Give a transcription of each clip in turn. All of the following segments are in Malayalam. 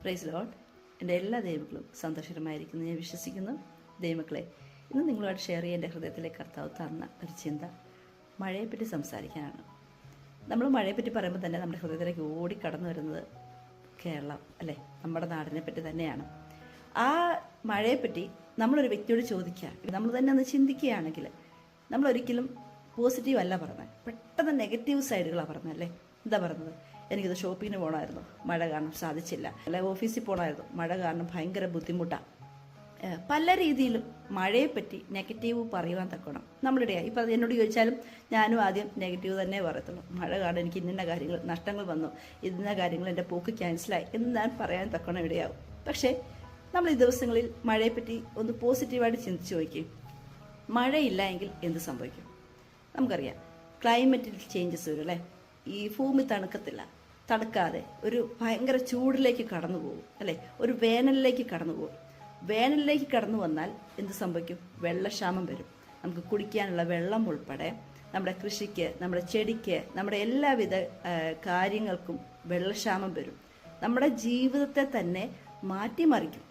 Praise Lord. എൻ്റെ എല്ലാ ദൈവങ്ങളും സന്തോഷകരമായിരിക്കുന്നു ഞാൻ വിശ്വസിക്കുന്നു. ദൈവമക്കളെ, ഇന്ന് നിങ്ങളുമായിട്ട് ഷെയർ ചെയ്യാൻ എൻ്റെ ഹൃദയത്തിലെ കർത്താവ് തന്ന ഒരു ചിന്ത മഴയെപ്പറ്റി സംസാരിക്കാനാണ്. നമ്മൾ മഴയെപ്പറ്റി പറയുമ്പോൾ തന്നെ നമ്മുടെ ഹൃദയത്തിലേക്ക് ഓടിക്കടന്നു വരുന്നത് കേരളം അല്ലേ, നമ്മുടെ നാടിനെ പറ്റി തന്നെയാണ്. ആ മഴയെപ്പറ്റി നമ്മളൊരു വ്യക്തിയോട് ചോദിക്കുക, നമ്മൾ തന്നെ ഒന്ന് ചിന്തിക്കുകയാണെങ്കിൽ നമ്മളൊരിക്കലും പോസിറ്റീവ് അല്ല പറഞ്ഞത്, പെട്ടെന്ന് നെഗറ്റീവ് സൈഡുകളാണ് പറഞ്ഞത് അല്ലേ. എന്താ പറഞ്ഞത്? എനിക്കിത് ഷോപ്പിങ്ങിന് പോകണമായിരുന്നു, മഴ കാരണം സാധിച്ചില്ല. അല്ലെ ഓഫീസിൽ പോകണമായിരുന്നു, മഴ കാരണം ഭയങ്കര ബുദ്ധിമുട്ടാണ്. പല രീതിയിലും മഴയെപ്പറ്റി നെഗറ്റീവ് പറയുവാൻ തക്കണം നമ്മളിടയായി. ഇപ്പം എന്നോട് ചോദിച്ചാലും ഞാനും ആദ്യം നെഗറ്റീവ് തന്നെ പറയത്തുള്ളൂ. മഴ കാരണം എനിക്ക് ഇന്ന കാര്യങ്ങൾ നഷ്ടങ്ങൾ വന്നു, ഇന്ന കാര്യങ്ങൾ എൻ്റെ പോക്ക് ക്യാൻസലായി എന്ന് ഞാൻ പറയാൻ തക്കണം ഇടയാവും. പക്ഷേ നമ്മൾ ഈ ദിവസങ്ങളിൽ മഴയെപ്പറ്റി ഒന്ന് പോസിറ്റീവായിട്ട് ചിന്തിച്ച് നോക്കിയും മഴയില്ല എങ്കിൽ എന്ത് സംഭവിക്കും? നമുക്കറിയാം, ക്ലൈമറ്റിൽ ചേഞ്ചസ് വരും അല്ലേ. ഈ ഭൂമി തണുക്കാതെ ഒരു ഭയങ്കര ചൂടിലേക്ക് കടന്നു പോകും അല്ലേ, ഒരു വേനലിലേക്ക് കടന്നു പോകും. വേനലിലേക്ക് കടന്നു വന്നാൽ എന്ത് സംഭവിക്കും? വെള്ളക്ഷാമം വരും. നമുക്ക് കുടിക്കാനുള്ള വെള്ളം ഉൾപ്പെടെ നമ്മുടെ കൃഷിക്ക്, നമ്മുടെ ചെടിക്ക്, നമ്മുടെ എല്ലാവിധ കാര്യങ്ങൾക്കും വെള്ളക്ഷാമം വരും. നമ്മുടെ ജീവിതത്തെ തന്നെ മാറ്റിമറിക്കും.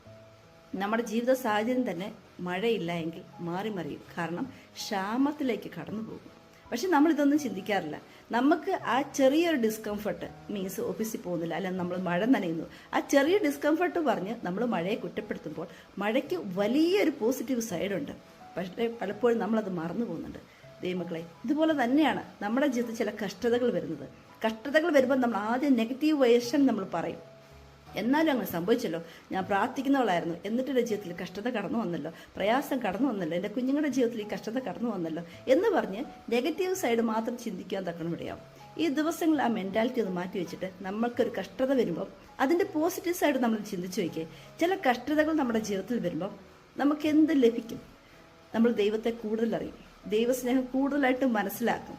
നമ്മുടെ ജീവിത സാഹചര്യം തന്നെ മഴയില്ല എങ്കിൽ മാറിമറിയും. കാരണം ക്ഷാമത്തിലേക്ക് കടന്നു പോകും. പക്ഷെ നമ്മളിതൊന്നും ചിന്തിക്കാറില്ല. നമുക്ക് ആ ചെറിയൊരു ഡിസ്കംഫർട്ട് മീൻസ് ഓഫീസിൽ പോകുന്നില്ല, അല്ലെങ്കിൽ നമ്മൾ മഴ നനയുന്നു, ആ ചെറിയ ഡിസ്കംഫർട്ട് പറഞ്ഞ് നമ്മൾ മഴയെ കുറ്റപ്പെടുത്തുമ്പോൾ മഴയ്ക്ക് വലിയൊരു പോസിറ്റീവ് സൈഡുണ്ട്. പക്ഷേ പലപ്പോഴും നമ്മളത് മറന്നു പോകുന്നുണ്ട്. ദൈവമക്കളെ, ഇതുപോലെ തന്നെയാണ് നമ്മുടെ ജീവിതത്തിൽ ചില കഷ്ടതകൾ വരുന്നത്. കഷ്ടതകൾ വരുമ്പോൾ നമ്മൾ ആദ്യം നെഗറ്റീവ് വേർഷൻ നമ്മൾ പറയും. എന്നാലും അങ്ങനെ സംഭവിച്ചല്ലോ, ഞാൻ പ്രാർത്ഥിക്കുന്നവളായിരുന്നു, എന്നിട്ട് എൻ്റെ ജീവിതത്തിൽ കഷ്ടത കടന്നു വന്നല്ലോ, പ്രയാസം കടന്നു വന്നല്ലോ, എൻ്റെ കുഞ്ഞുങ്ങളുടെ ജീവിതത്തിൽ ഈ കഷ്ടത കടന്നു വന്നല്ലോ എന്ന് പറഞ്ഞ് നെഗറ്റീവ് സൈഡ് മാത്രം ചിന്തിക്കാൻ തക്കണം ഇടയാവും. ഈ ദിവസങ്ങളിൽ ആ മെൻറ്റാലിറ്റി ഒന്ന് മാറ്റി വെച്ചിട്ട് നമ്മൾക്കൊരു കഷ്ടത വരുമ്പം അതിൻ്റെ പോസിറ്റീവ് സൈഡ് നമ്മൾ ചിന്തിച്ചു വയ്ക്കുക. ചില കഷ്ടതകൾ നമ്മുടെ ജീവിതത്തിൽ വരുമ്പം നമുക്ക് എന്ത് ലഭിക്കും? നമ്മൾ ദൈവത്തെ കൂടുതൽ അറിയും, ദൈവസ്നേഹം കൂടുതലായിട്ട് മനസ്സിലാക്കും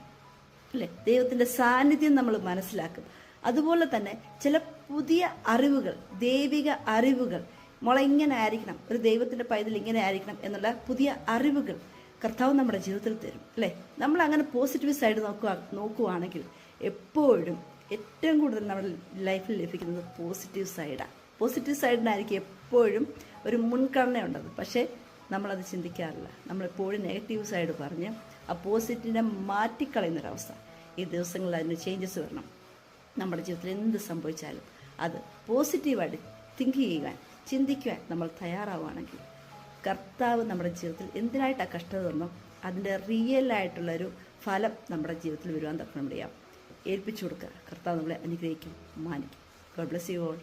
അല്ലേ, ദൈവത്തിൻ്റെ സാന്നിധ്യം നമ്മൾ മനസ്സിലാക്കും. അതുപോലെ തന്നെ ചില പുതിയ അറിവുകൾ, ദൈവിക അറിവുകൾ, മോളെ ഇങ്ങനെ ആയിരിക്കണം, ഒരു ദൈവത്തിൻ്റെ പൈതൽ ഇങ്ങനെ ആയിരിക്കണം എന്നുള്ള പുതിയ അറിവുകൾ കർത്താവ് നമ്മുടെ ജീവിതത്തിൽ തരും അല്ലേ. നമ്മൾ അങ്ങനെ പോസിറ്റീവ് സൈഡ് നോക്കുവാണെങ്കിൽ എപ്പോഴും ഏറ്റവും കൂടുതൽ നമ്മുടെ ലൈഫിൽ ലഭിക്കുന്നത് പോസിറ്റീവ് സൈഡാണ്. പോസിറ്റീവ് സൈഡിനായിരിക്കും എപ്പോഴും ഒരു മുൻഗണനയുണ്ടത്. പക്ഷേ നമ്മളത് ചിന്തിക്കാറില്ല. നമ്മളെപ്പോഴും നെഗറ്റീവ് സൈഡ് പറഞ്ഞ് ആ പോസിറ്റീവിനെ മാറ്റിക്കളയുന്നൊരവസ്ഥ. ഈ ദിവസങ്ങളിൽ അതിന് ചേഞ്ചസ് വരണം. നമ്മുടെ ജീവിതത്തിൽ എന്ത് സംഭവിച്ചാലും അത് പോസിറ്റീവായിട്ട് ചിന്തിക്കുവാൻ നമ്മൾ തയ്യാറാവുകയാണെങ്കിൽ കർത്താവ് നമ്മുടെ ജീവിതത്തിൽ എന്തിനായിട്ടാണ് കഷ്ടത വന്നോ അതിൻ്റെ റിയലായിട്ടുള്ളൊരു ഫലം നമ്മുടെ ജീവിതത്തിൽ വരുവാൻ തക്കണം. ഏൽപ്പിച്ചു കൊടുക്കുക. കർത്താവ് നമ്മളെ അനുഗ്രഹിക്കും, മാനിക്കും. God bless you all.